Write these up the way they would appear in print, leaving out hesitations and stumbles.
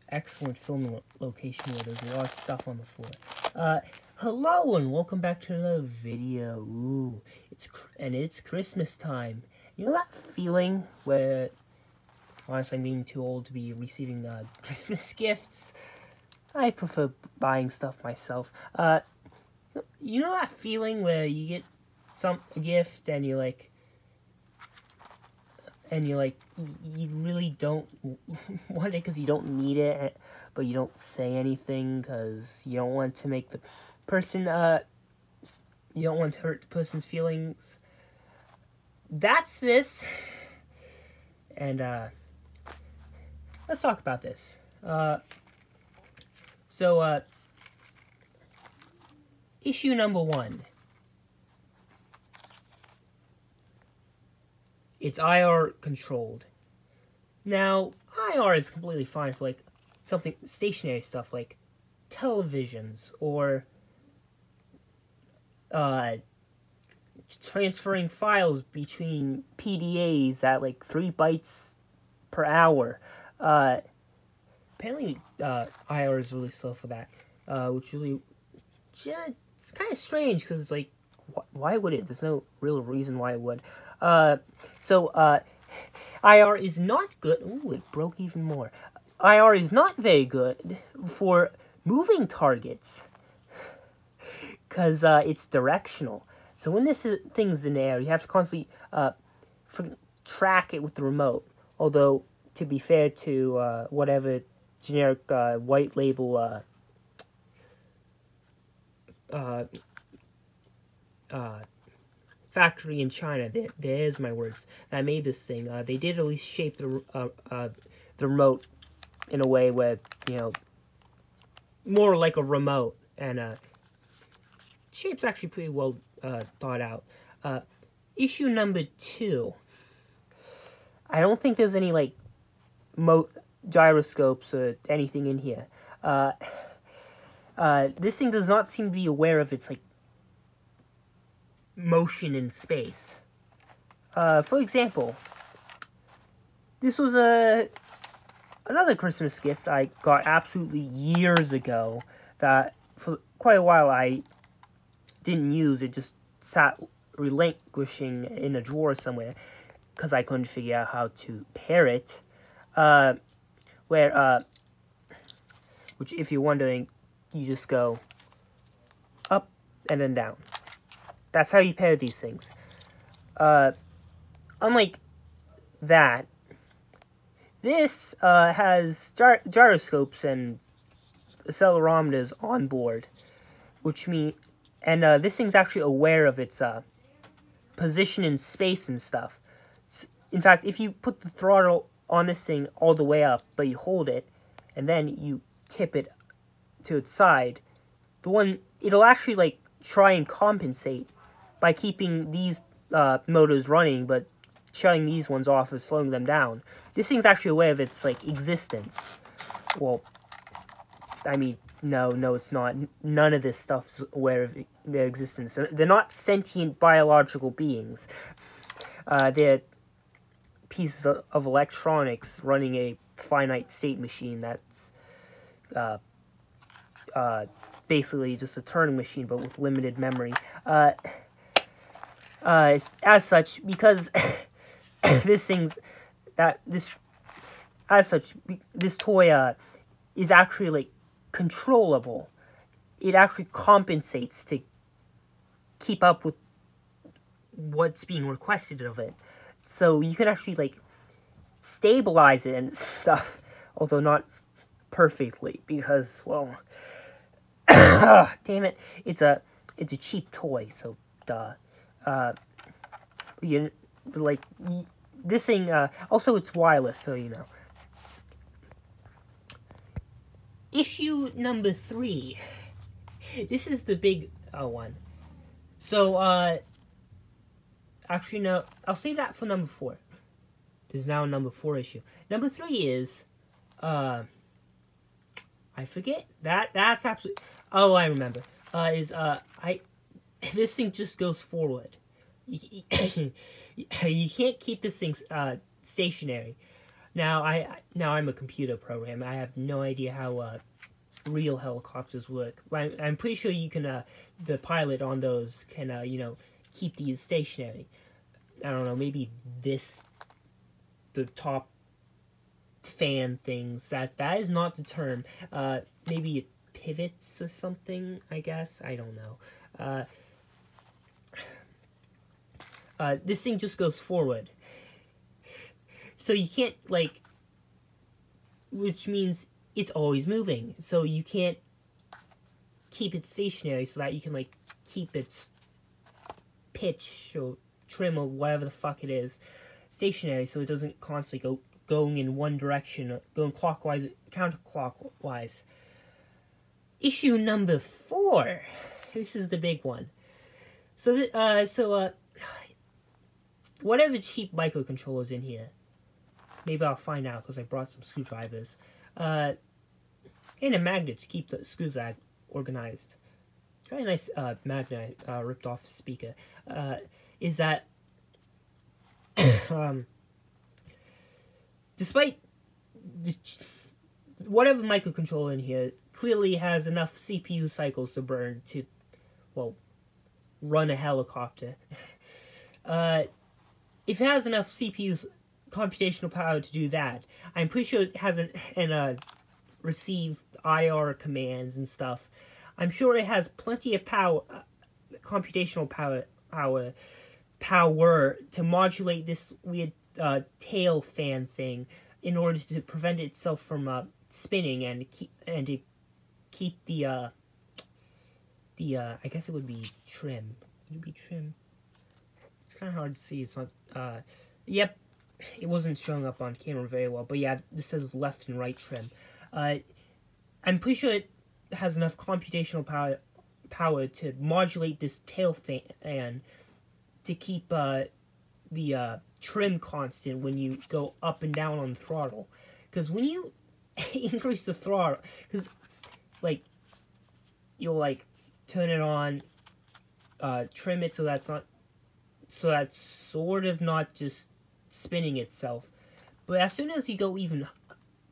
excellent filming location where there's a lot of stuff on the floor. Hello and welcome back to another video. Ooh, it's Christmas time. You know that feeling where, honestly, I'm being too old to be receiving Christmas gifts. I prefer buying stuff myself. You know that feeling where you get a gift and you really don't want it because you don't need it, but you don't say anything because you don't want to make the person, you don't want to hurt the person's feelings. That's this. And, let's talk about this. Issue number 1. It's IR controlled. Now, IR is completely fine for like something stationary stuff like televisions or transferring files between PDAs at like 3 bytes per hour. Apparently, IR is really slow for that, which really, it's kind of strange because it's like, why would it? There's no real reason why it would. IR is not good. Ooh, it broke even more. IR is not very good for moving targets because it's directional. So when this thing's in the air, you have to constantly track it with the remote. Although, to be fair to whatever generic white label factory in China, there's my words, that made this thing, they did at least shape the remote in a way where, you know, more like a remote, and shape's actually pretty well thought out. Issue number 2. I don't think there's any, like, gyroscopes or anything in here. This thing does not seem to be aware of its, like, motion in space. For example, this was another Christmas gift I got absolutely years ago that for quite a while I didn't use. It just sat relinquishing in a drawer somewhere because I couldn't figure out how to pair it. Which, if you're wondering, you just go up and then down. That's how you pair these things. Unlike that, this has gyroscopes and accelerometers on board, which mean, and this thing's actually aware of its position in space and stuff. In fact, if you put the throttle on this thing all the way up, but you hold it, and then you tip it to its side, it'll actually like try and compensate by keeping these motors running, but shutting these ones off or slowing them down. This thing's actually aware of its, like, existence. Well, I mean, no, it's not. None of this stuff's aware of their existence. They're not sentient biological beings. They're pieces of electronics running a finite state machine that's basically just a Turing machine, but with limited memory. As such, because this toy is actually like controllable. It actually compensates to keep up with what's being requested of it. So you can actually like stabilize it and stuff, although not perfectly, because, well, damn it, it's a cheap toy, so duh. This thing, also it's wireless, so you know. Issue number 3. This is the big one. So, actually, no, I'll save that for number 4. There's now a number 4 issue. Number 3 is, I forget, that's absolutely, oh, I remember, this thing just goes forward. You can't keep this thing stationary. Now I'm a computer programmer. I have no idea how real helicopters work. I'm pretty sure you can the pilot on those can keep these stationary. I don't know, maybe the top fan things, that is not the term. Maybe it pivots or something, I guess. I don't know. This thing just goes forward. So you can't, like, which means it's always moving. So you can't keep it stationary so that you can, like, keep its pitch or trim or whatever the fuck it is stationary, so it doesn't constantly going in one direction, going clockwise, counterclockwise. Issue number 4. This is the big one. So whatever cheap microcontrollers in here, maybe I'll find out because I brought some screwdrivers, and a magnet to keep the screws organized. Very nice magnet ripped off the speaker. Is that despite whatever microcontroller in here clearly has enough CPU cycles to burn to, well, run a helicopter. If it has enough CPU computational power to do that, I'm pretty sure it has receive IR commands and stuff. I'm sure it has plenty of power, computational power to modulate this weird tail fan thing in order to prevent itself from spinning and to keep the I guess it would be trim. Would it be trim? It's kind of hard to see. It's not. Yep, it wasn't showing up on camera very well. But yeah, this says left and right trim. I'm pretty sure it has enough computational power to modulate this tail fan to keep the trim constant when you go up and down on the throttle. Because when you increase the throttle, because like you'll like turn it on, trim it so that's sort of not just spinning itself. But as soon as you go even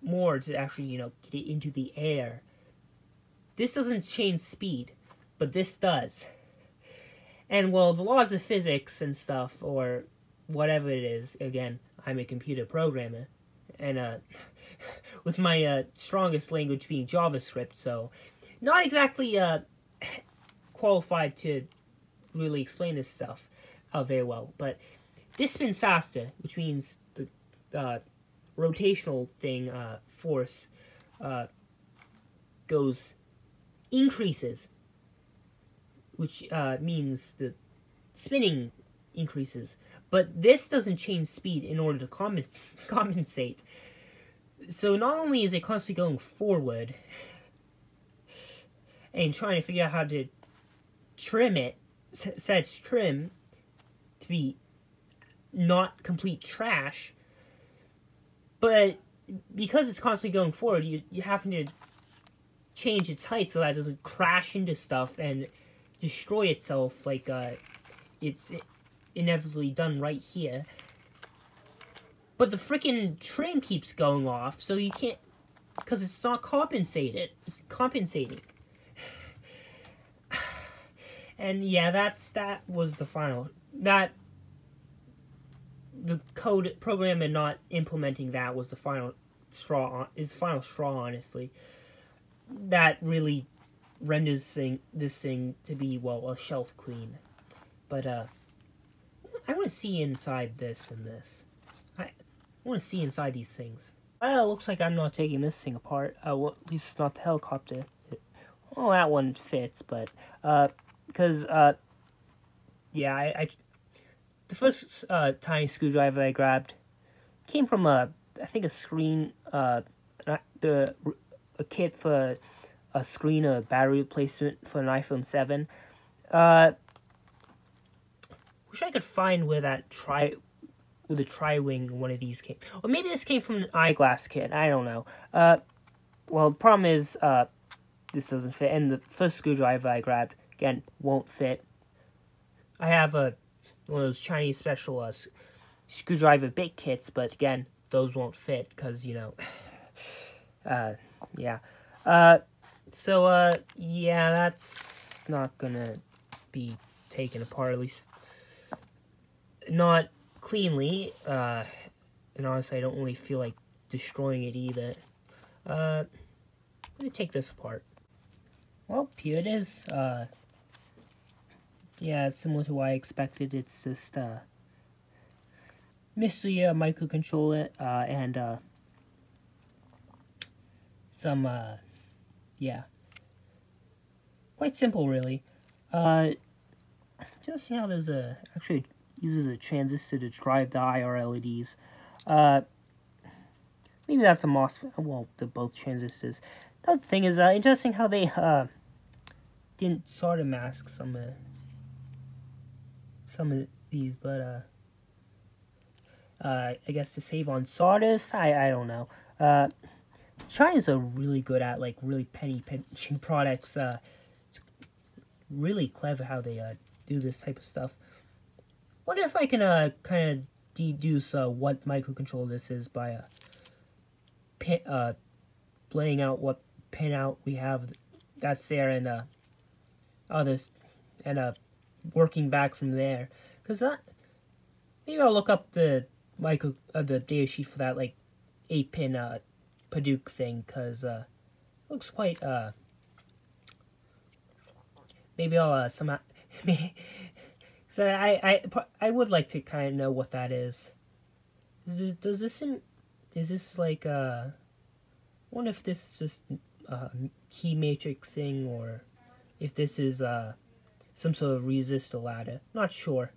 more to actually get it into the air, this doesn't change speed, but this does. And well, the laws of physics and stuff, or whatever it is, again, I'm a computer programmer, and with my strongest language being JavaScript, so not exactly qualified to really explain this stuff very well. But this spins faster, which means the rotational thing force increases, which means the spinning increases. But this doesn't change speed in order to compensate. So not only is it constantly going forward and trying to figure out how to trim it, set its trim to be not complete trash, but because it's constantly going forward, you have to change its height so that it doesn't crash into stuff and destroy itself like it's inevitably done right here. But the freaking trim keeps going off, so you can't, because it's not compensated. It's compensating. And yeah, that was the final. The code program and not implementing that was the final straw. Is the final straw, honestly. That really renders this thing to be, well, a shelf queen. But I want to see inside this and this. I want to see inside these things. Well, it looks like I'm not taking this thing apart. Well, at least it's not the helicopter. Well, that one fits, but because yeah, the first tiny screwdriver I grabbed came from I think a screen, a kit for a screen, a battery replacement for an iPhone 7. Wish I could find where the tri-wing one of these came. Or maybe this came from an eyeglass kit. I don't know. Well, the problem is this doesn't fit, and the first screwdriver I grabbed again won't fit. I have one of those Chinese special screwdriver bit kits, but again, those won't fit because, you know, yeah. Yeah, that's not gonna be taken apart, at least not cleanly. And honestly, I don't really feel like destroying it either. Let me take this apart. Well, here it is. Yeah, it's similar to what I expected. It's just, mostly a microcontroller, and, some, yeah. Quite simple, really. Just see how there's actually uses a transistor to drive the IR LEDs. Maybe that's a MOSFET. Well, they're both transistors. Another thing is, interesting how they, didn't solder mask some of these, but, I guess to save on solders, I don't know. China's are really good at, like, really penny pinching products. It's really clever how they, do this type of stuff. What if I can, kind of deduce, what microcontroller this is by, laying out what pinout we have that's there, and, others, and, working back from there. Because, maybe I'll look up the the data sheet for that, like, 8-pin, Paduk thing, because, looks quite, maybe I'll, somehow, so I would like to kind of know what that is. Is this like, I wonder if this is just, key matrixing, or if this is, some sort of resistor ladder. Not sure.